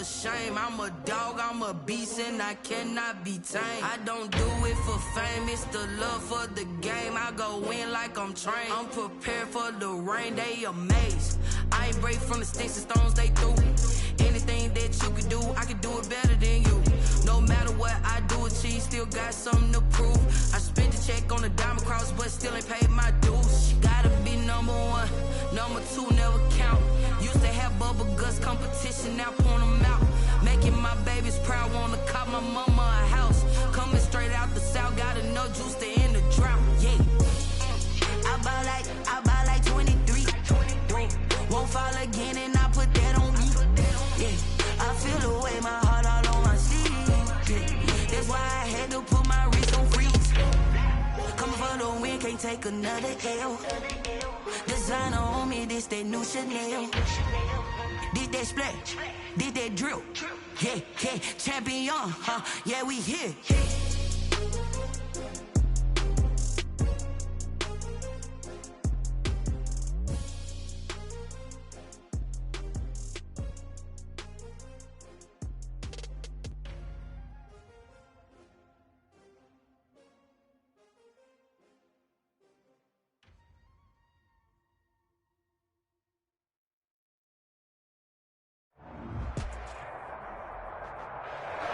a shame. I'm a dog, I'm a beast, and I cannot be tamed. I don't do it for fame, it's the love for the game. I go in like I'm trained. I'm prepared for the rain, they amazed. I ain't break from the sticks and stones they threw. Anything that you can do, I can do it better than you. No matter what I do, achieve, still got something to prove. I spent the check on the diamond cross, but still ain't paid my dues. Gotta be number one, number two never count. Used to have bubble guts competition, now point them out. Making my babies proud, wanna cop my mama a house. Coming straight out the south, got enough juice to end the drought. Yeah, I buy like 23. Won't fall again, and I put that on me. Yeah, I feel the way, my heart all on my sleeve. Yeah, that's why I had to put my wrist on freeze. Coming for the win, can't take another L. Designer on me, this that new Chanel. Did that splash, did that drill. Yeah, yeah, champion, huh? Yeah, we here.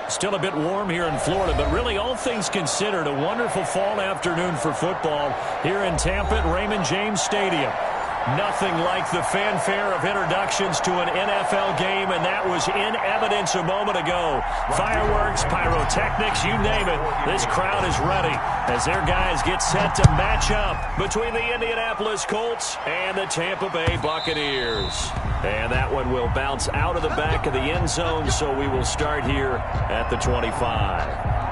Still a bit warm here in Florida, but really all things considered, a wonderful fall afternoon for football here in Tampa at Raymond James Stadium. Nothing like the fanfare of introductions to an NFL game, and that was in evidence a moment ago. Fireworks, pyrotechnics, you name it. This crowd is ready as their guys get set to match up between the Indianapolis Colts and the Tampa Bay Buccaneers. And that one will bounce out of the back of the end zone, so we will start here at the 25.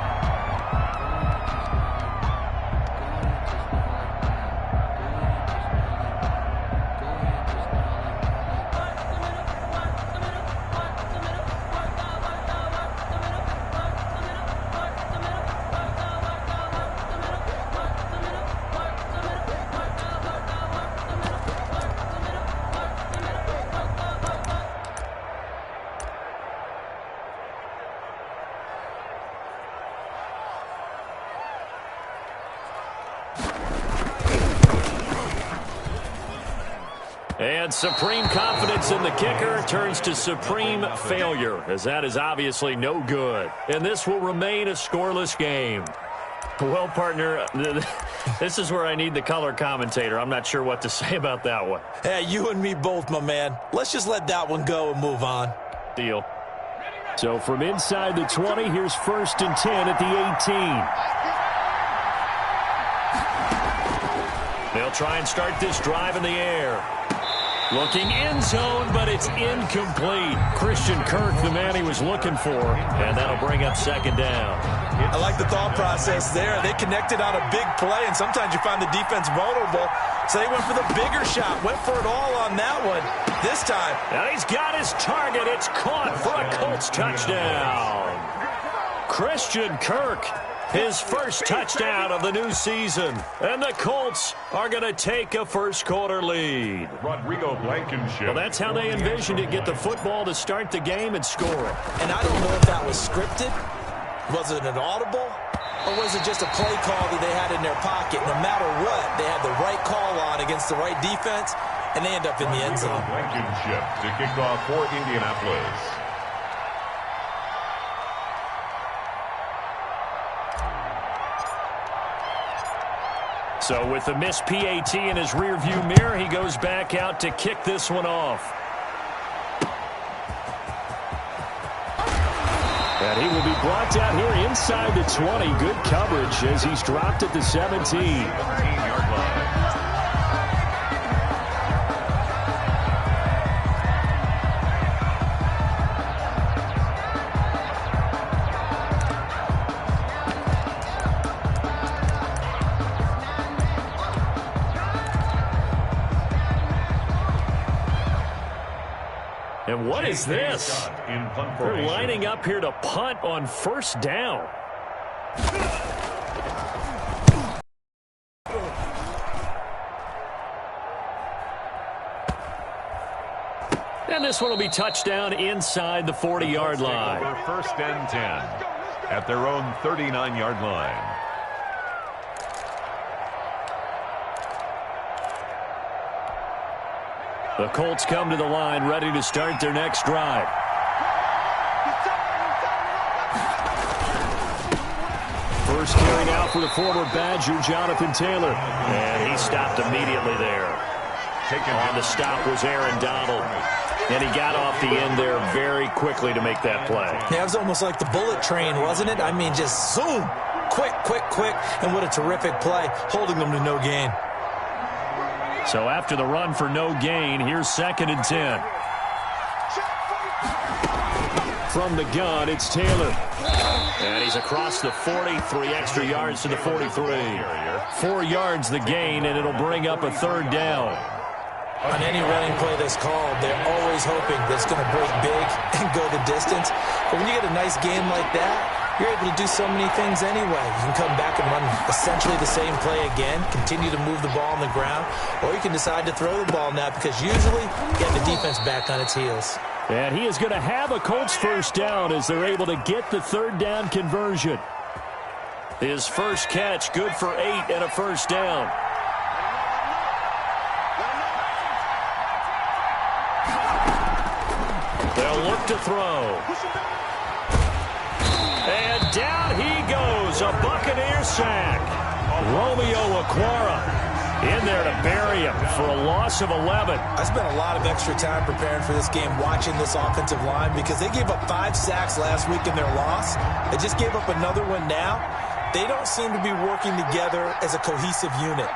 And supreme confidence in the kicker turns to supreme failure, as that is obviously no good. And this will remain a scoreless game. Well, partner, this is where I need the color commentator. I'm not sure what to say about that one. Hey, you and me both, my man. Let's just let that one go and move on. Deal. So from inside the 20, here's 1st and 10 at the 18. They'll try and start this drive in the air. Looking end zone, but it's incomplete. Christian Kirk, the man he was looking for, and that'll bring up 2nd down. I like the thought process there. They connected on a big play, and sometimes you find the defense vulnerable, so they went for the bigger shot, went for it all on that one. This time. And he's got his target. It's caught for a Colts touchdown. Christian Kirk, his first touchdown of the new season. And the Colts are going to take a first-quarter lead. Rodrigo Blankenship. Well, that's how they envisioned it, get the football to start the game and score. And I don't know if that was scripted. Was it an audible? Or was it just a play call that they had in their pocket? No matter what, they had the right call on against the right defense, and they end up in the end zone. Blankenship to kick off for Indianapolis. So with the missed PAT in his rearview mirror, he goes back out to kick this one off. And he will be blocked out here inside the 20. Good coverage as he's dropped at the 17. 17-yard line. And what is this? They're lining up here to punt on 1st down. And this one will be touchdown inside the 40-yard line. Over 1st and 10 at their own 39-yard line. The Colts come to the line ready to start their next drive. First carry now for the former Badger, Jonathan Taylor. And he stopped immediately there. On the stop was Aaron Donald. And he got off the end there very quickly to make that play. Yeah, it was almost like the bullet train, wasn't it? I mean, just zoom. Quick, quick, quick. And what a terrific play, holding them to no gain. So after the run for no gain, here's 2nd and 10. From the gun, it's Taylor. And he's across the 40, 3 extra yards to the 43. 4 yards the gain, and it'll bring up a 3rd down. On any running play that's called, they're always hoping that it's going to break big and go the distance. But when you get a nice game like that, you're able to do so many things anyway. You can come back and run essentially the same play again, continue to move the ball on the ground, or you can decide to throw the ball now because usually you get the defense back on its heels. And he is going to have a Colts 1st down as they're able to get the 3rd down conversion. His first catch, good for 8 and a 1st down. They'll look to throw. And down he goes, a Buccaneer sack. Romeo Okwara in there to bury him for a loss of 11. I spent a lot of extra time preparing for this game, watching this offensive line, because they gave up 5 sacks last week in their loss. They just gave up another one now. They don't seem to be working together as a cohesive unit.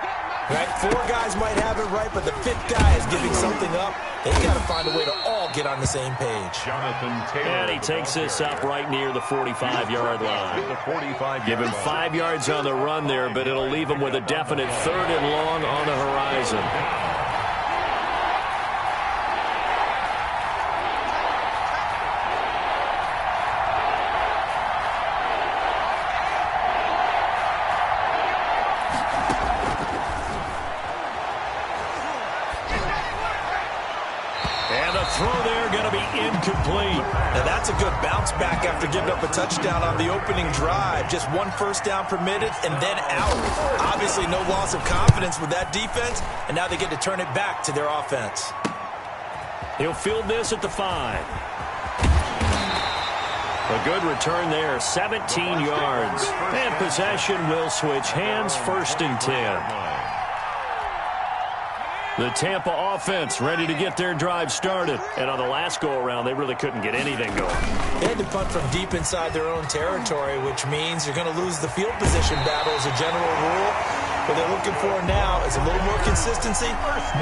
Right? 4 guys might have it right, but the 5th guy is giving something up. They've got to find a way to all get on the same page. Jonathan Taylor. And he takes this up right near the 45-yard line. Give him 5 yards on the run there, but it'll leave him with a definite 3rd and long on the horizon. Throw there going to be incomplete. Now that's a good bounce back after giving up a touchdown on the opening drive. Just 1 1st down permitted and then out. Obviously no loss of confidence with that defense, and now they get to turn it back to their offense. He'll field this at the 5. A good return there, 17 yards. And possession will switch hands, 1st and 10. The Tampa offense ready to get their drive started. And on the last go-around, they really couldn't get anything going. They had to punt from deep inside their own territory, which means you're going to lose the field position battle as a general rule. What they're looking for now is a little more consistency,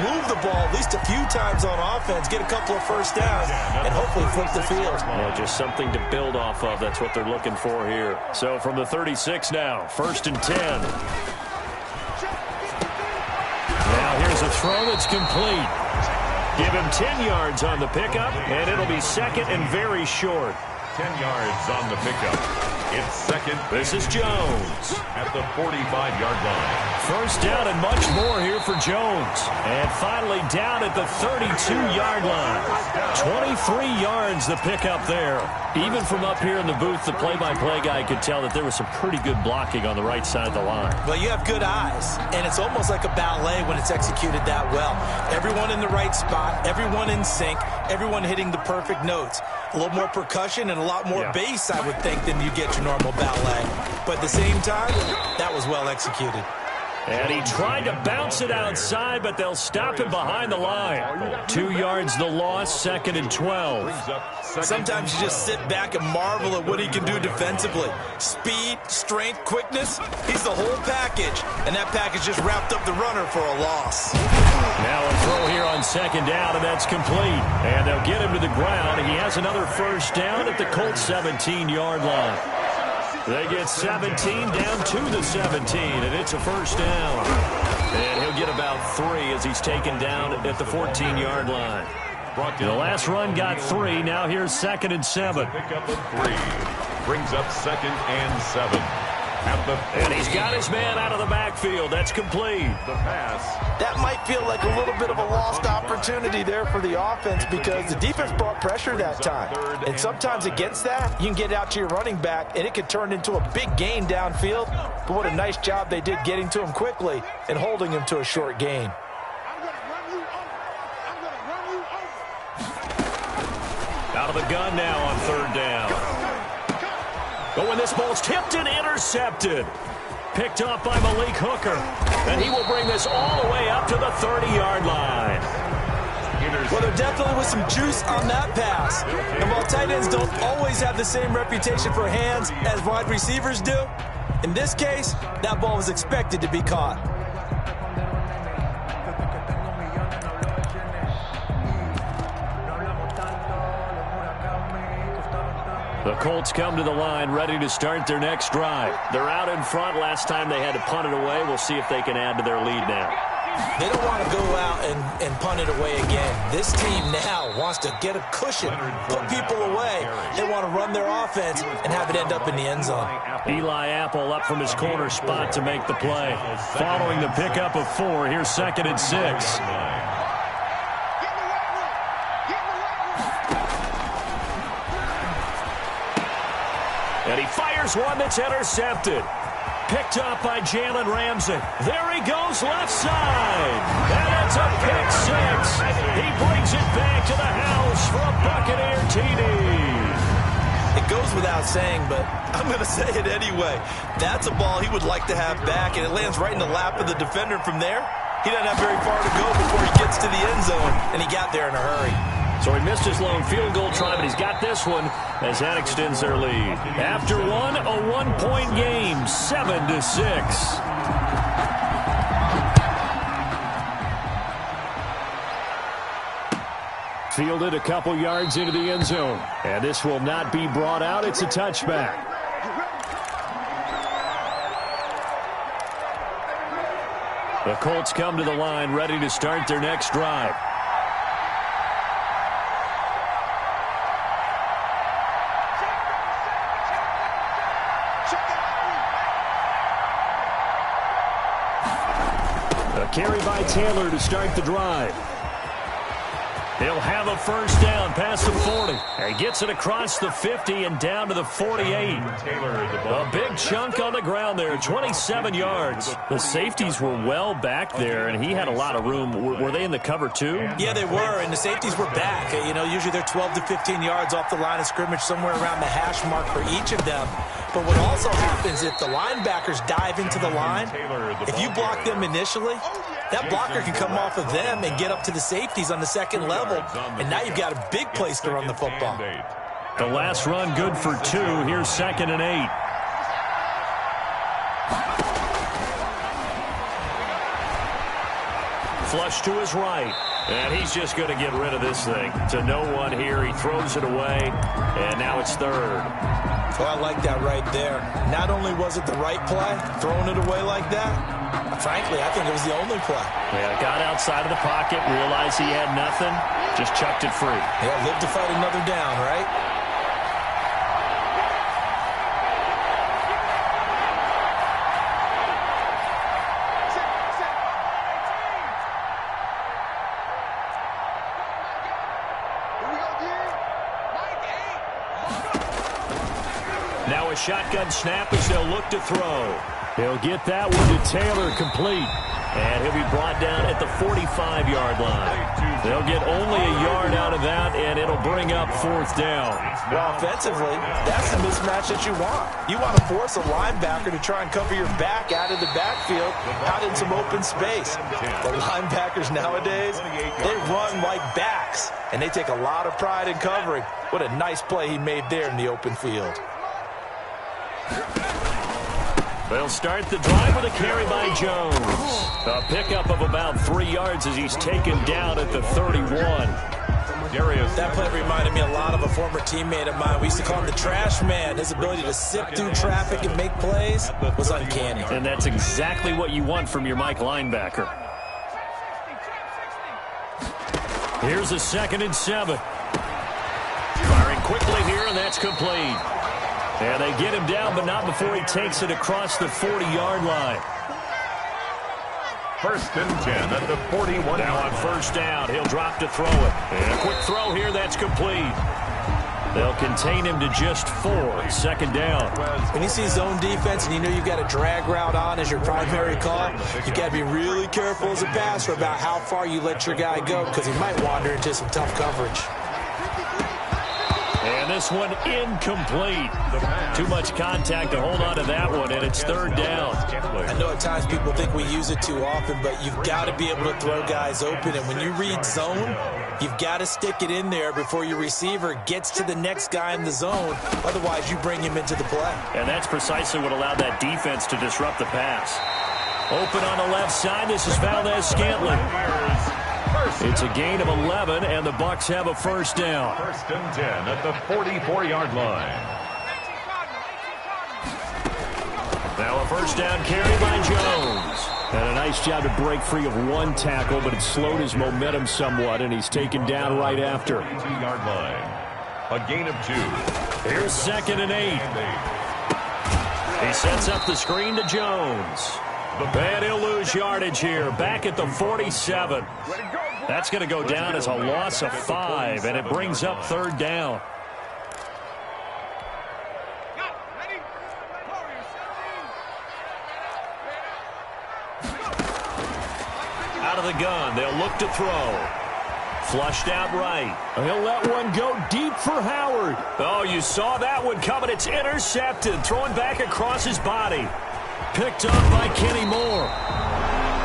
move the ball at least a few times on offense, get a couple of 1st downs, and hopefully flip the field. Well, just something to build off of. That's what they're looking for here. So from the 36 now, 1st and 10. Now here's a throw that's complete. Give him 10 yards on the pickup, and it'll be 2nd and very short. 10 yards on the pickup. It's 2nd. This is Jones. At the 45-yard line. 1st down and much more here for Jones. And finally down at the 32-yard line. 23 yards the pickup there. Even from up here in the booth, the play-by-play guy could tell that there was some pretty good blocking on the right side of the line. Well, you have good eyes, and it's almost like a ballet when it's executed that well. Everyone in the right spot, everyone in sync, everyone hitting the perfect notes. A little more percussion and a lot more bass, I would think, than you get your normal ballet. But at the same time, that was well executed. And he tried to bounce it outside, but they'll stop him behind the line. 2 yards the loss, 2nd and 12. Sometimes you just sit back and marvel at what he can do defensively. Speed, strength, quickness, he's the whole package. And that package just wrapped up the runner for a loss. Now a throw here on 2nd down, and that's complete. And they'll get him to the ground. He has another 1st down at the Colts 17-yard line. They get 17 down to the 17, and it's a 1st down. And he'll get about 3 as he's taken down at the 14-yard line. The last run got 3. Now here's 2nd and 7. Pick up of 3. Brings up 2nd and 7. And he's got his man out of the backfield. That's complete. The pass. That might feel like a little bit of a lost opportunity there for the offense because the defense brought pressure that time. And sometimes against that, you can get out to your running back, and it could turn into a big gain downfield. But what a nice job they did getting to him quickly and holding him to a short gain. Out of the gun now on third down. But when this ball's tipped and intercepted. Picked up by Malik Hooker. And he will bring this all the way up to the 30-yard line. Well, there definitely was some juice on that pass. And while tight ends don't always have the same reputation for hands as wide receivers do, in this case, that ball was expected to be caught. The Colts come to the line ready to start their next drive. They're out in front. Last time they had to punt it away. We'll see if they can add to their lead now. They don't want to go out and punt it away again. This team now wants to get a cushion, put people away. They want to run their offense and have it end up in the end zone. Eli Apple up from his corner spot to make the play. Following the pickup of 4, here's 2nd and 6. And he fires one that's intercepted. Picked up by Jalen Ramsey. There he goes left side. And it's a pick 6. He brings it back to the house for a Buccaneer TD. It goes without saying, but I'm going to say it anyway. That's a ball he would like to have back, and it lands right in the lap of the defender from there. He doesn't have very far to go before he gets to the end zone, and he got there in a hurry. So he missed his lone field goal try, but he's got this one as that extends their lead. After one, a one-point game, 7-6. Fielded a couple yards into the end zone. And this will not be brought out. It's a touchback. The Colts come to the line ready to start their next drive. Carry by Taylor to start the drive. He'll have a first down past the 40. And gets it across the 50 and down to the 48. A big chunk on the ground there, 27 yards. The safeties were well back there, and he had a lot of room. Were they in the cover too? Yeah, they were, and the safeties were back. You know, usually they're 12 to 15 yards off the line of scrimmage, somewhere around the hash mark for each of them. But what also happens if the linebackers dive into the line, if you block them initially, that blocker can come off of them and get up to the safeties on the second level, and now you've got a big place to run the football. The last run good for 2. Here's 2nd and 8. Flush to his right. And he's just going to get rid of this thing. To no one here. He throws it away. And now it's 3rd. Well, I like that right there. Not only was it the right play, throwing it away like that, frankly, I think it was the only play. Yeah, got outside of the pocket, realized he had nothing, just chucked it free. Yeah, live to fight another down, right? Now a shotgun snap as they'll look to throw. He'll get that one to Taylor, complete. And he'll be brought down at the 45-yard line. They'll get only a yard out of that, and it'll bring up 4th down. Well, offensively, that's the mismatch that you want. You want to force a linebacker to try and cover your back out of the backfield, out in some open space. The linebackers nowadays, they run like backs, and they take a lot of pride in covering. What a nice play he made there in the open field. They'll start the drive with a carry by Jones. A pickup of about 3 yards as he's taken down at the 31. That play reminded me a lot of a former teammate of mine. We used to call him the trash man. His ability to sift through traffic and make plays was uncanny. And that's exactly what you want from your Mike linebacker. Here's a 2nd and 7. Firing quickly here, and that's complete. And they get him down, but not before he takes it across the 40-yard line. 1st and 10 at the 41. Now on 1st down, he'll drop to throw it. And a quick throw here, that's complete. They'll contain him to just 4. 2nd down. When you see zone defense and you know you've got a drag route on as your primary call, you've got to be really careful as a passer about how far you let your guy go because he might wander into some tough coverage. And this one incomplete. Too much contact to hold on to that one, and it's 3rd down. I know at times people think we use it too often, but you've got to be able to throw guys open. And when you read zone, you've got to stick it in there before your receiver gets to the next guy in the zone. Otherwise, you bring him into the play. And that's precisely what allowed that defense to disrupt the pass. Open on the left side. This is Valdez-Scantling. It's a gain of 11, and the Bucs have a 1st down. 1st and 10 at the 44-yard line. Now a 1st down carry by Jones. And a nice job to break free of 1 tackle, but it slowed his momentum somewhat, and he's taken down right after. 2-yard line. A gain of 2. Here's 2nd and 8. He sets up the screen to Jones. And he'll lose yardage here, back at the 47. That's going to go down as a loss of 5, and it brings up 3rd down. Out of the gun, they'll look to throw. Flushed out right. He'll let one go deep for Howard. Oh, you saw that one coming. It's intercepted, throwing back across his body. Picked up by Kenny Moore.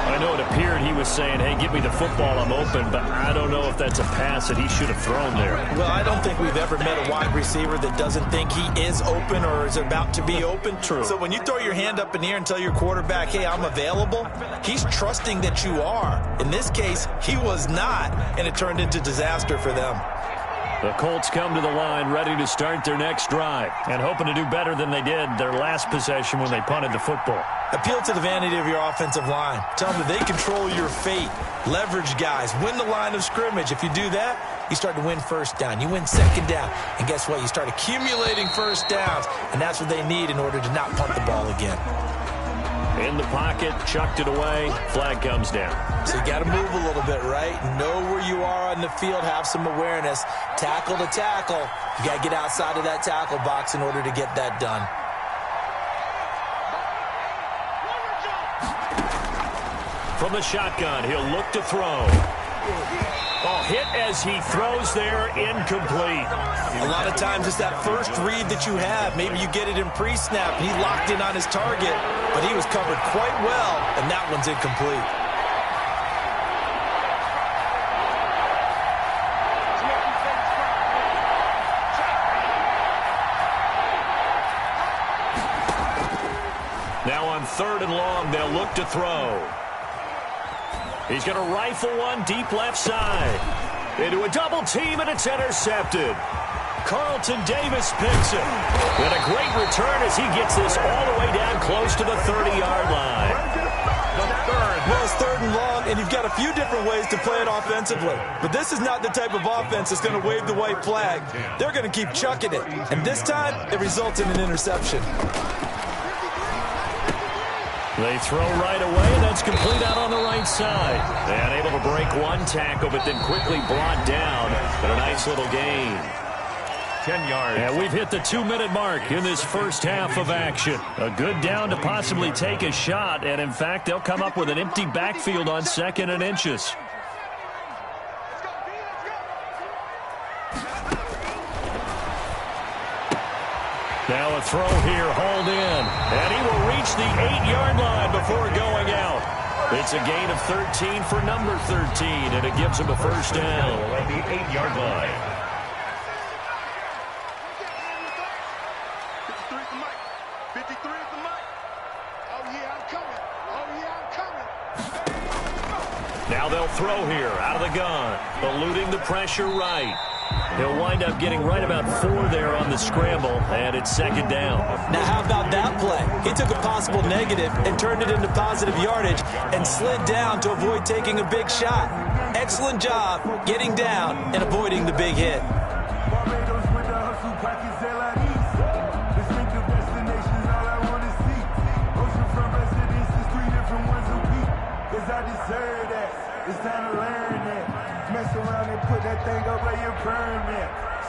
I know it appeared he was saying, hey, give me the football, I'm open, but I don't know if that's a pass that he should have thrown there. Well, I don't think we've ever met a wide receiver that doesn't think he is open or is about to be open. True. So when you throw your hand up in the air and tell your quarterback, hey, I'm available, he's trusting that you are. In this case, he was not, and it turned into disaster for them. The Colts come to the line ready to start their next drive and hoping to do better than they did their last possession when they punted the football. Appeal to the vanity of your offensive line. Tell them that they control your fate. Leverage guys. Win the line of scrimmage. If you do that, you start to win 1st down. You win 2nd down. And guess what? You start accumulating 1st downs. And that's what they need in order to not punt the ball again. In the pocket, chucked it away. Flag comes down. So you got to move a little bit, right? Know where you are on the field. Have some awareness. Tackle to tackle. You got to get outside of that tackle box in order to get that done. From the shotgun, he'll look to throw. Oh, hit as he throws there, incomplete. A lot of times it's that first read that you have. Maybe you get it in pre-snap, and he locked in on his target, but he was covered quite well, and that one's incomplete. Now on 3rd and long, they'll look to throw. He's going to rifle one deep left side. Into a double team, and it's intercepted. Carlton Davis picks it. And a great return as he gets this all the way down close to the 30-yard line. Well, it's 3rd and long, and you've got a few different ways to play it offensively. But this is not the type of offense that's going to wave the white flag. They're going to keep chucking it. And this time, it results in an interception. They throw right away, and that's complete out on the right side. And able to break 1 tackle, but then quickly brought down. But a nice little gain. 10 yards. And we've hit the 2-minute mark in this first half of action. A good down to possibly take a shot, and in fact, they'll come up with an empty backfield on 2nd and inches. Now a throw here, hauled in. And he will reach the 8-yard line before going out. It's a gain of 13 for number 13, and it gives him a 1st down. At the 8-yard line. Now they'll throw here, out of the gun, eluding the pressure right. He'll wind up getting right about 4 there on the scramble, and it's 2nd down. Now, how about that play? He took a possible negative and turned it into positive yardage and slid down to avoid taking a big shot. Excellent job getting down and avoiding the big hit.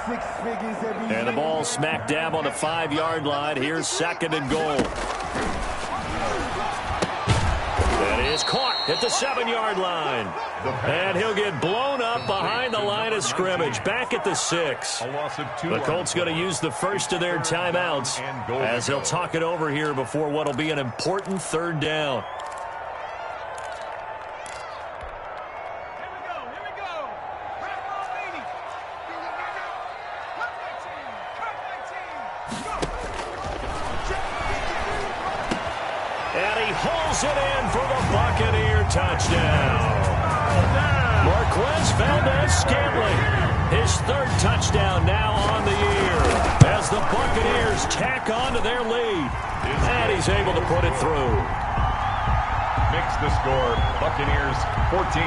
And the ball smack dab on the 5-yard line. Here's 2nd and goal. That is caught at the 7-yard line. And he'll get blown up behind the line of scrimmage, back at the 6. The Colts going to use the first of their timeouts as they'll talk it over here before what will be an important 3rd down. And he hauls it in for the Buccaneer touchdown. Marquez Valdez-Scantling, his 3rd touchdown now on the year as the Buccaneers tack on to their lead. And he's able to put it through. Makes the score Buccaneers 14.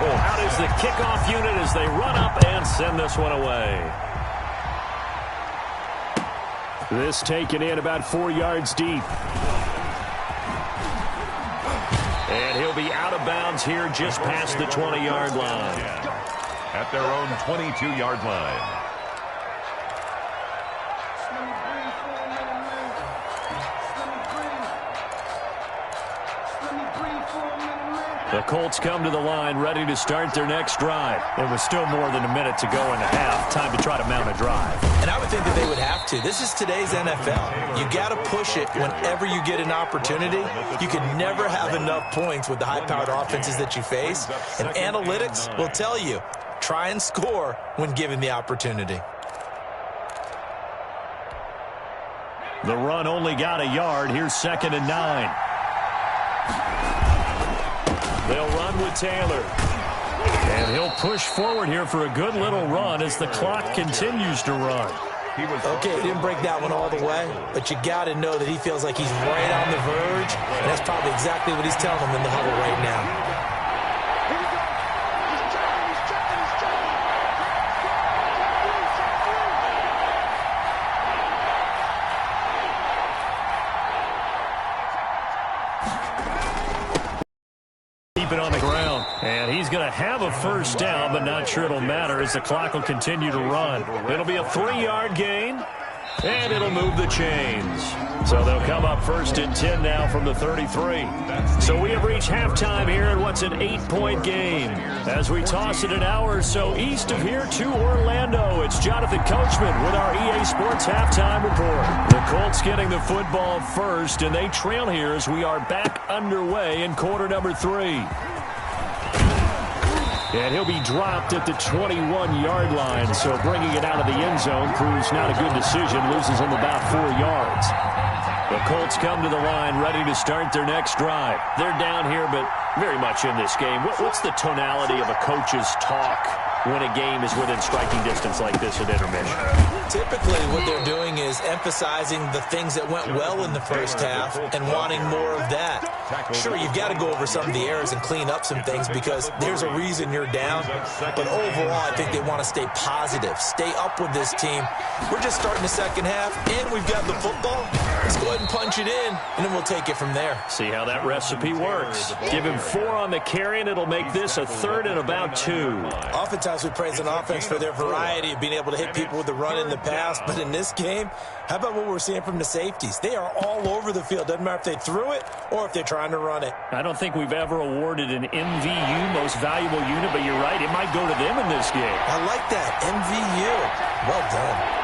Out is the kickoff unit as they run up and send this one away. This taken in about 4 yards deep. And he'll be out of bounds here just past the 20-yard line. At their own 22-yard line. The Colts come to the line ready to start their next drive. There was still more than a minute to go in the half. Time to try to mount a drive. And I would think that they would have to. This is today's NFL. You got to push it whenever you get an opportunity. You can never have enough points with the high-powered offenses that you face. And analytics will tell you, try and score when given the opportunity. The run only got a yard. Here's 2nd and 9. They'll run with Taylor. And he'll push forward here for a good little run as the clock continues to run. Okay, he didn't break that one all the way, but you got to know that he feels like he's right on the verge, and that's probably exactly what he's telling them in the huddle right now. On the ground, and he's going to have a 1st down, but not sure it'll matter as the clock will continue to run. It'll be a 3-yard gain, and it'll move the chains. So they'll come up 1st and 10 now from the 33. So we have reached halftime here in what's an 8-point game. As we toss it an hour or so east of here to Orlando, it's Jonathan Coachman with our EA Sports Halftime Report. The Colts getting the football first, and they trail here as we are back underway in quarter number 3. And he'll be dropped at the 21-yard line, so bringing it out of the end zone proves not a good decision, loses him about 4 yards. The Colts come to the line ready to start their next drive. They're down here, but very much in this game. What's the tonality of a coach's talk when a game is within striking distance like this at intermission? Typically, what they're doing is emphasizing the things that went well in the first half and wanting more of that. Sure, you've got to go over some of the errors and clean up some things because there's a reason you're down. But overall, I think they want to stay positive, stay up with this team. We're just starting the second half, and we've got the football. Let's go ahead and punch it in, and then we'll take it from there. See how that recipe works. Give him 4 on the carry, and it'll make this a 3rd and about 2. Oftentimes we praise an offense for their variety of being able to hit people with the run in the pass, but in this game, how about what we're seeing from the safeties? They are all over the field. Doesn't matter if they threw it or if they're trying to run it. I don't think we've ever awarded an MVU, most valuable unit, but you're right, it might go to them in this game. I like that, MVU. Well done.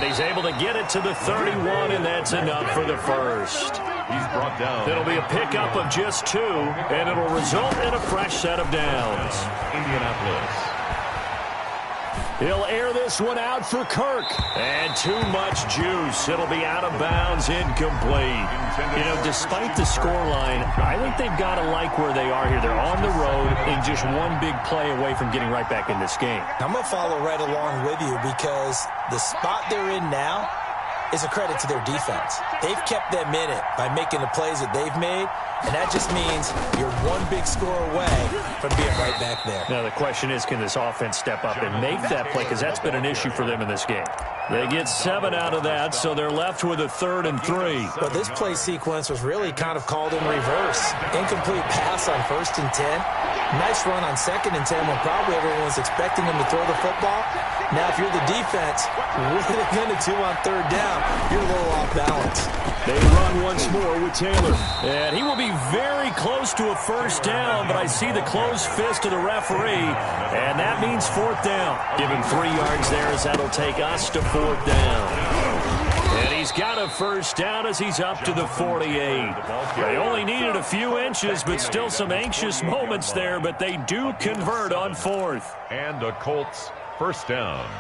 He's able to get it to the 31, and that's enough for the first. He's brought down. It'll be a pickup of just 2, and it'll result in a fresh set of downs. Indianapolis. He'll air this one out for Kirk. And too much juice. It'll be out of bounds, incomplete. You know, despite the scoreline, I think they've got to like where they are here. They're on the road and just one big play away from getting right back in this game. I'm going to follow right along with you because the spot they're in now is a credit to their defense. They've kept them in it by making the plays that they've made, and that just means you're one big score away from being right back there. Now the question is, can this offense step up and make that play? Because that's been an issue for them in this game. They get 7 out of that, so they're left with a 3rd and 3. But this play sequence was really kind of called in reverse. Incomplete pass on 1st and 10. Nice run on 2nd and 10 when probably everyone was expecting him to throw the football. Now, if you're the defense, what are they going to do on 3rd down? You're a little off balance. They run once more with Taylor. And he will be very close to a 1st down, but I see the closed fist of the referee, and that means 4th down. Give him 3 yards there as that'll take us to 4th down. And he's got a 1st down as he's up to the 48. They only needed a few inches, but still some anxious moments there, but they do convert on 4th. And the Colts 1st down.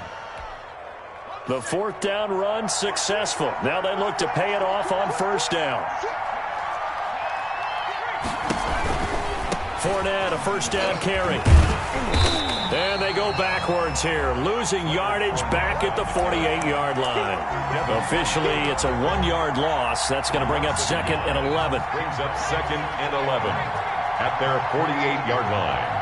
The 4th down run successful. Now they look to pay it off on 1st down. Fournette, a 1st down carry. And they go backwards here, losing yardage back at the 48-yard line. Officially, it's a 1-yard loss. That's going to bring up 2nd and 11. Brings up 2nd and 11 at their 48-yard line.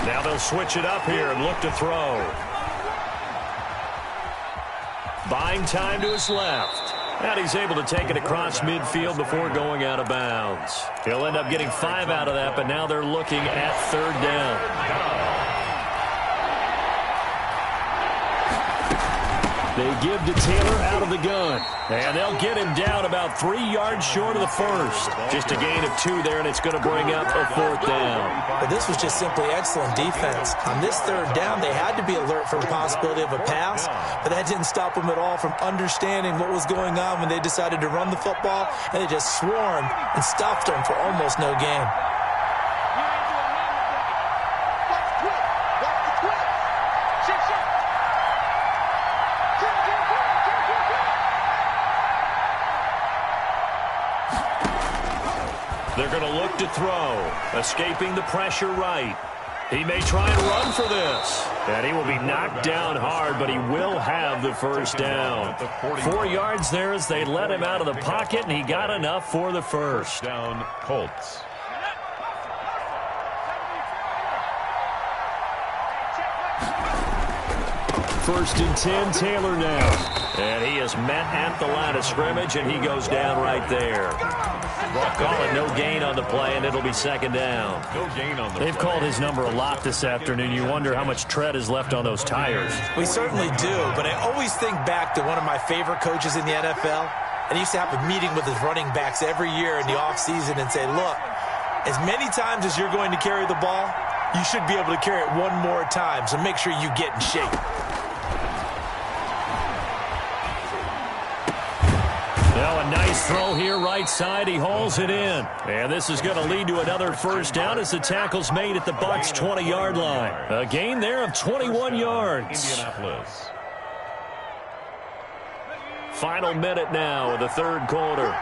Now they'll switch it up here and look to throw. Buying time to his left. And he's able to take it across midfield before going out of bounds. He'll end up getting 5 out of that, but now they're looking at 3rd down. They give to Taylor out of the gun. And they'll get him down about 3 yards short of the 1st. Just a gain of 2 there, and it's going to bring up a 4th down. But this was just simply excellent defense. On this 3rd down, they had to be alert for the possibility of a pass, but that didn't stop them at all from understanding what was going on when they decided to run the football, and they just swarmed and stuffed them for almost no gain. They're going to look to throw, escaping the pressure right. He may try and run for this. And he will be knocked down hard, but he will have the 1st down. 4 yards there as they let him out of the pocket, and he got enough for the 1st. Down Colts. First and 10, Taylor now. And he is met at the line of scrimmage, and he goes down right there. Call it no gain on the play, and it'll be 2nd down. No gain on the They've play. called his number a lot this afternoon. You wonder how much tread is left on those tires. We certainly do, but I always think back to one of my favorite coaches in the NFL, and he used to have a meeting with his running backs every year in the offseason and say, look, as many times as you're going to carry the ball, you should be able to carry it one more time, so make sure you get in shape. Now a nice throw here right side. He hauls it in. And this is going to lead to another 1st down as the tackle's made at the Bucs' 20-yard line. A gain there of 21 yards. Indianapolis. Final minute now of the 3rd quarter.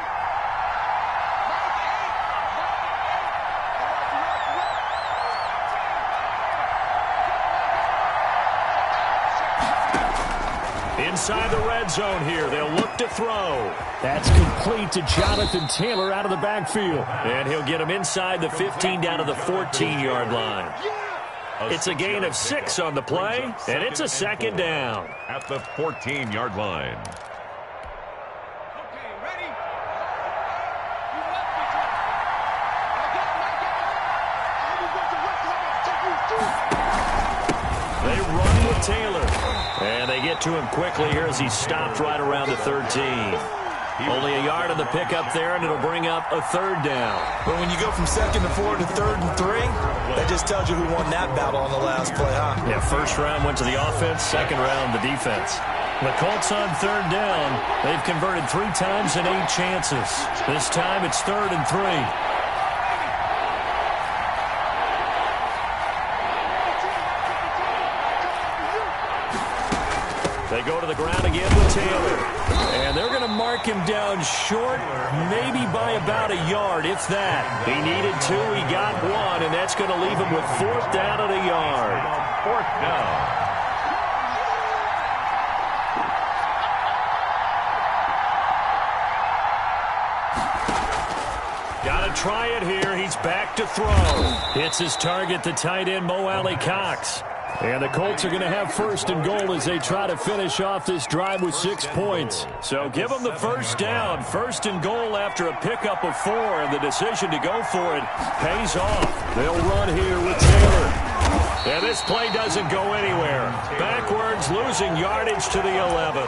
Inside the red zone here. They'll look to throw. That's complete to Jonathan Taylor out of the backfield. And he'll get him inside the 15 down to the 14-yard line. It's a gain of 6 on the play, and it's a 2nd down. At the 14-yard line. They run with Taylor. And they get to him quickly here as he's stopped right around the 13. Only a yard on the pickup there, and it'll bring up a 3rd down. But when you go from 2nd to 4 to 3rd and 3, that just tells you who won that battle on the last play, huh? Yeah, 1st round went to the offense, 2nd round the defense. The Colts on 3rd down. They've converted 3 times in 8 chances. This time it's 3rd and 3. They go to the ground again with Taylor. And they're going to mark him down short, maybe by about a yard, if that. He needed 2, he got 1, and that's going to leave him with 4th down at a yard. 4th down. Got to try it here. He's back to throw. Hits his target, the tight end, Mo Alley-Cox. And the Colts are going to have 1st and goal as they try to finish off this drive with 6 points. So give them the 1st down. 1st and goal after a pickup of 4, and the decision to go for it pays off. They'll run here with Taylor. And this play doesn't go anywhere. Backwards, losing yardage to the 11.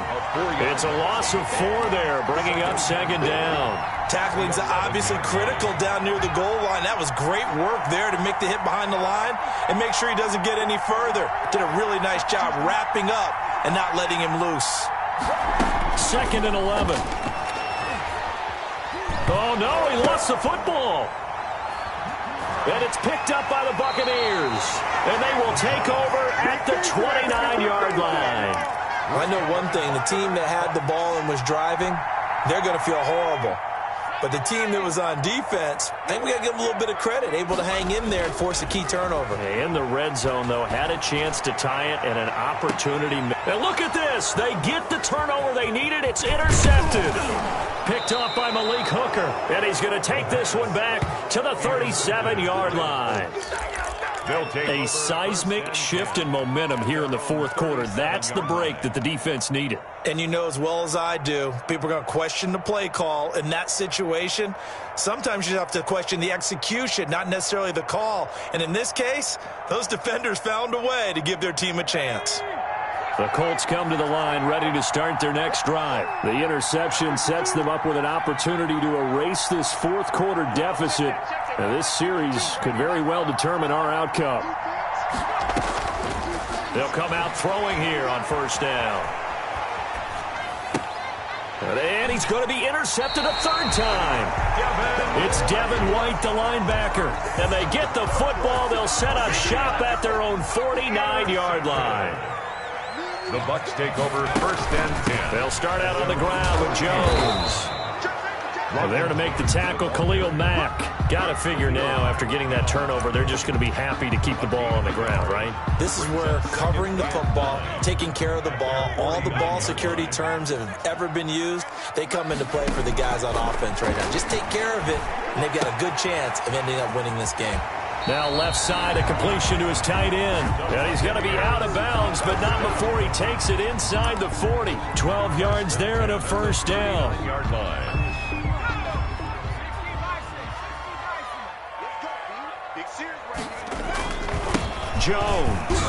It's a loss of 4 there, bringing up 2nd down. Tackling's obviously critical down near the goal line. That was great work there to make the hit behind the line and make sure he doesn't get any further. Did a really nice job wrapping up and not letting him loose. 2nd and 11. Oh, no, he lost the football. And it's picked up by the Buccaneers. And they will take over at the 29-yard line. I know one thing. The team that had the ball and was driving, they're going to feel horrible. But the team that was on defense, I think we got to give them a little bit of credit, able to hang in there and force a key turnover. In the red zone, though, had a chance to tie it and an opportunity. And look at this. They get the turnover they needed. It's intercepted. Picked off by Malik Hooker. And he's going to take this one back to the 37-yard line. A seismic shift in momentum here in the 4th quarter. That's the break that the defense needed. And you know as well as I do, people are going to question the play call in that situation. Sometimes you have to question the execution, not necessarily the call. And in this case, those defenders found a way to give their team a chance. The Colts come to the line ready to start their next drive. The interception sets them up with an opportunity to erase this 4th quarter deficit. Now, this series could very well determine our outcome. They'll come out throwing here on 1st down. And he's going to be intercepted a 3rd time. It's Devin White, the linebacker. And they get the football. They'll set up shop at their own 49-yard line. The Bucs take over 1st and 10. They'll start out on the ground with Jones. Well, there to make the tackle, Khalil Mack. Got to figure now, after getting that turnover, they're just going to be happy to keep the ball on the ground, right? This is where covering the football, taking care of the ball, all the ball security terms that have ever been used, they come into play for the guys on offense right now. Just take care of it, and they've got a good chance of ending up winning this game. Now left side, a completion to his tight end. And he's going to be out of bounds, but not before he takes it inside the 40. 12 yards there and a 1st down. Yard line. Jones.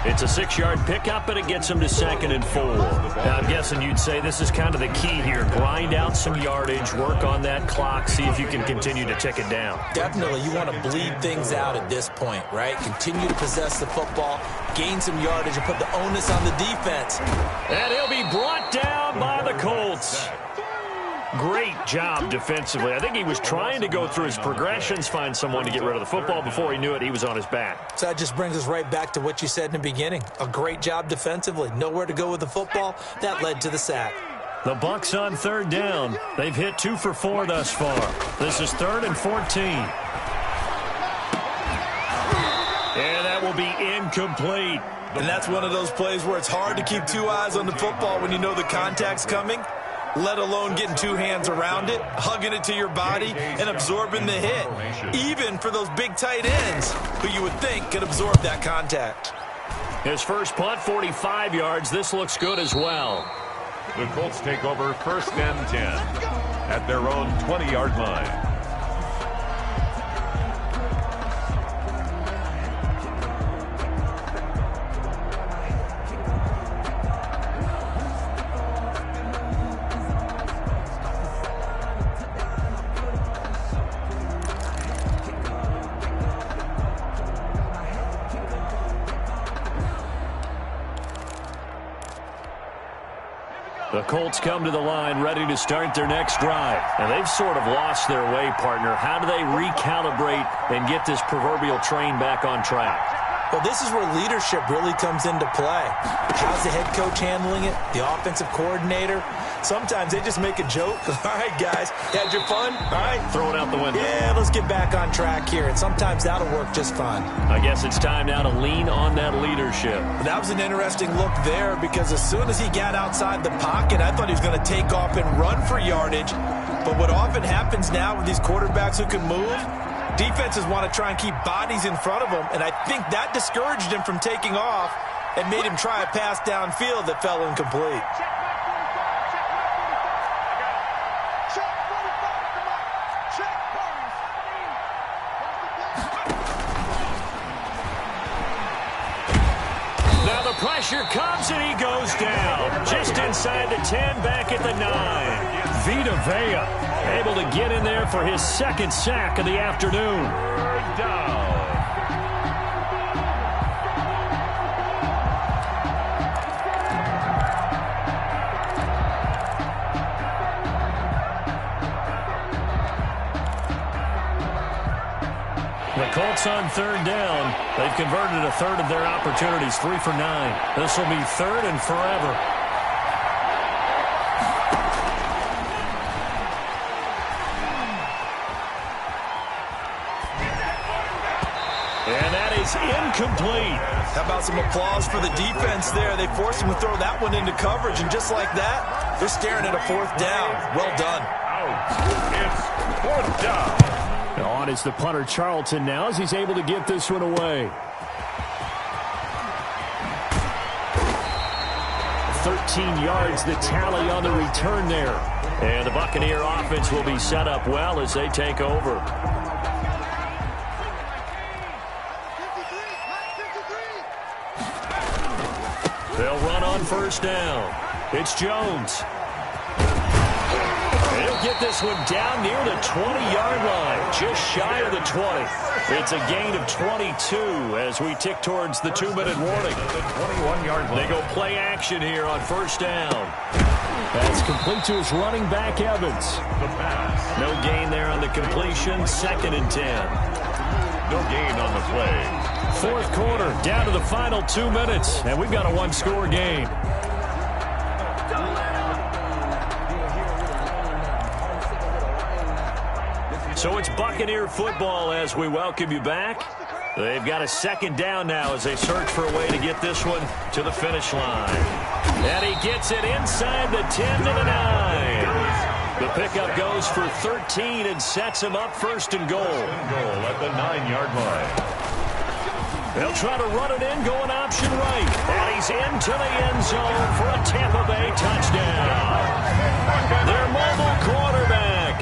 It's a 6-yard pickup, and it gets him to 2nd and 4. Now, I'm guessing you'd say this is kind of the key here. Grind out some yardage, work on that clock, see if you can continue to tick it down. Definitely. You want to bleed things out at this point, right? Continue to possess the football, gain some yardage, and put the onus on the defense. And he'll be brought down by the Colts. Great job defensively. I think he was trying to go through his progressions, find someone to get rid of the football. Before he knew it, he was on his back. So that just brings us right back to what you said in the beginning. A great job defensively. Nowhere to go with the football. That led to the sack. The Bucs on 3rd down. They've hit 2 for 4 thus far. This is 3rd and 14. And that will be incomplete. And that's one of those plays where it's hard to keep 2 eyes on the football when you know the contact's coming, let alone getting 2 hands around it, hugging it to your body, and absorbing the hit. Even for those big tight ends who you would think could absorb that contact. His first punt, 45 yards. This looks good as well. The Colts take over 1st and 10 at their own 20-yard line. The Colts come to the line ready to start their next drive. And they've sort of lost their way, partner. How do they recalibrate and get this proverbial train back on track? Well, this is where leadership really comes into play. How's the head coach handling it? The offensive coordinator? Sometimes they just make a joke. All right, guys, had your fun? All right. Throw it out the window. Yeah, let's get back on track here. And sometimes that'll work just fine. I guess it's time now to lean on that leadership. That was an interesting look there because as soon as he got outside the pocket, I thought he was going to take off and run for yardage. But what often happens now with these quarterbacks who can move, defenses want to try and keep bodies in front of them, and I think that discouraged him from taking off and made him try a pass downfield that fell incomplete. Now the pressure comes, and he goes down. Just inside the 10, back at the 9. Vita Vea able to get in there for his second sack of the afternoon. Third down. The Colts on third down. They've converted a third of their opportunities, 3 for 9. This will be third and forever. And that is incomplete. How about some applause for the defense there? They forced him to throw that one into coverage, and just like that, they're staring at a fourth down. Well done. It's fourth down. On is the punter Charlton now as he's able to get this one away. 13 yards the tally on the return there. And the Buccaneer offense will be set up well as they take over. They'll run on first down. It's Jones. He'll get this one down near the 20-yard line, just shy of the 20. It's a gain of 22 as we tick towards the 2-minute warning. The 21-yard line. They go play action here on first down. That's complete to his running back, Evans. The pass. No gain there on the completion, 2nd and 10. No gain on the play. Fourth quarter, down to the final 2 minutes, and we've got a one-score game. So it's Buccaneer football as we welcome you back. They've got a second down now as they search for a way to get this one to the finish line. And he gets it inside the 10 to the 9. The pickup goes for 13 and sets him up 1st and goal. Goal at the 9-yard line. They'll try to run it in, going option right. And he's into the end zone for a Tampa Bay touchdown. Their mobile quarterback.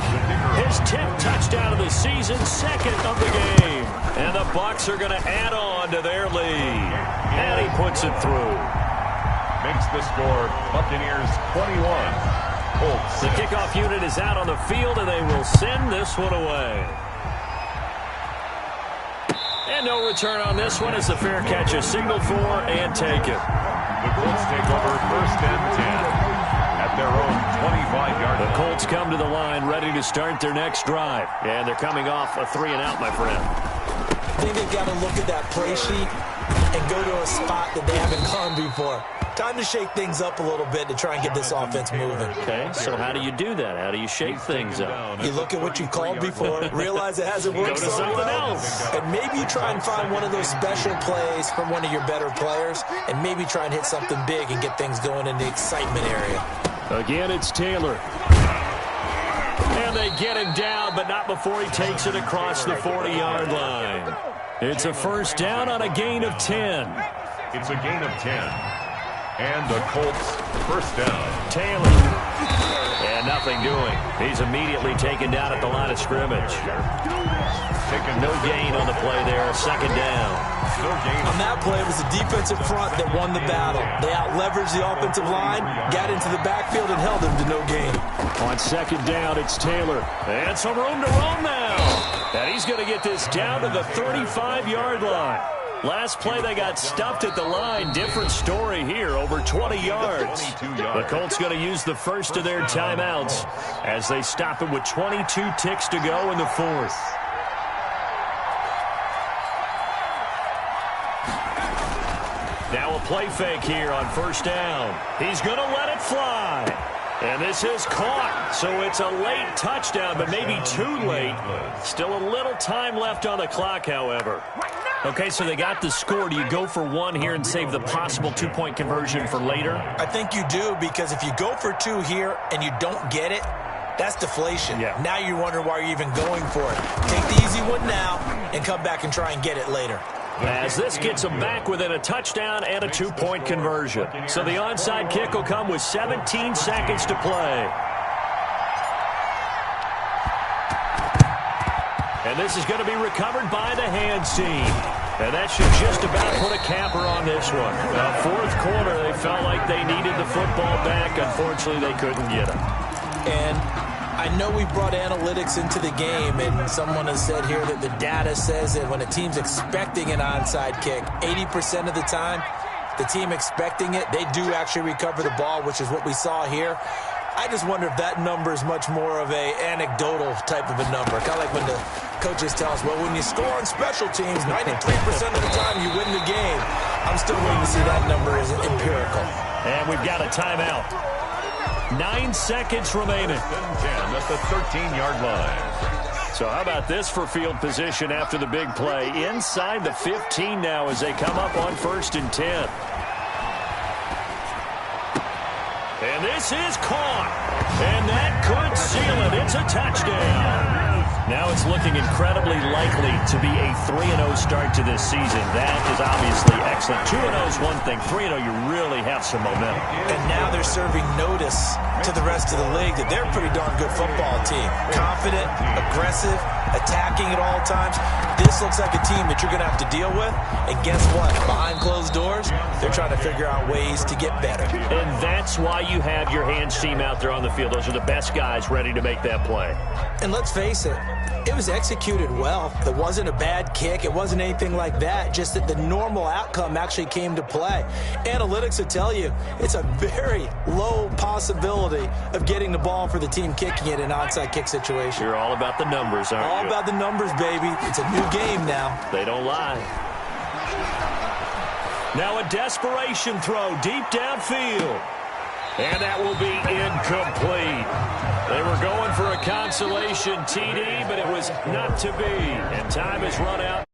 His 10th touchdown of the season, 2nd of the game. And the Bucs are going to add on to their lead. And he puts it through. Makes the score Buccaneers 21. Colts. The kickoff unit is out on the field, and they will send this one away. And no return on this one as the fair catch is signaled for and taken. The Colts take over 1st and 10 at their own 25-yard line. The Colts come to the line ready to start their next drive. And they're coming off a 3-and-out, my friend. I think they've got to look at that play sheet and go to a spot that they haven't gone before. Time to shake things up a little bit to try and get this offense moving. Okay, so how do you do that? How do you shake things up? You look at what you called before, realize it hasn't worked Go to so something well, else. and maybe you try and find one of those special plays from one of your better players, and maybe try and hit something big and get things going in the excitement area. Again, it's Taylor. And they get him down, but not before he takes it across the 40-yard line. It's a first down on a gain of 10. It's a gain of 10. And the Colts first down. Taylor. And nothing doing. He's immediately taken down at the line of scrimmage. No gain on the play there. 2nd down. No gain. On that play, it was the defensive front that won the battle. They out-leveraged the offensive line, got into the backfield, and held them to no gain. On 2nd down, it's Taylor. And some room to roam now. And he's going to get this down to the 35-yard line. Last play, they got stuffed at the line. Different story here, over 20 yards. The Colts going to use the first of their timeouts as they stop it with 22 ticks to go in the 4th. Now a play fake here on first down. He's going to let it fly. And this is caught. So it's a late touchdown, but maybe too late. Still a little time left on the clock, however. Okay, so they got the score. Do you go for one here and save the possible two-point conversion for later? I think you do, because if you go for two here and you don't get it, that's deflation. Yeah. Now you wonder why you're even going for it. Take the easy one now and come back and try and get it later. As this gets them back within a touchdown and a two-point conversion. So the onside kick will come with 17 seconds to play. And this is going to be recovered by the hands team. And that should just about put a capper on this one. Fourth quarter, they felt like they needed the football back. Unfortunately, they couldn't get it. And I know we brought analytics into the game, and someone has said here that the data says that when a team's expecting an onside kick, 80% of the time, the team expecting it, they do actually recover the ball, which is what we saw here. I just wonder if that number is much more of a anecdotal type of a number. Kind of like when the coaches tell us, well, when you score on special teams, 93% of the time you win the game. I'm still waiting to see that number as empirical. And we've got a timeout. 9 seconds remaining. 10 at the 13-yard line. So how about this for field position after the big play? Inside the 15 now as they come up on 1st and 10. And this is caught. And that could seal it. It's a touchdown. Now it's looking incredibly likely to be a 3-0 start to this season. That is obviously excellent. 2-0 is one thing. 3-0, you really have some momentum. And now they're serving notice to the rest of the league that they're a pretty darn good football team. Confident, aggressive, attacking at all times. This looks like a team that you're going to have to deal with. And guess what? Behind closed doors, they're trying to figure out ways to get better. And that's why you have your hands team out there on the field. Those are the best guys ready to make that play. And let's face it, it was executed well. It wasn't a bad kick. It wasn't anything like that. Just that the normal outcome actually came to play. Analytics will tell you it's a very low possibility of getting the ball for the team kicking it in an onside kick situation. You're all about the numbers, aren't you? All about the numbers, baby. It's a new game now. They don't lie. Now a desperation throw deep downfield. And that will be incomplete. They were going for a consolation TD, but it was not to be. And time has run out.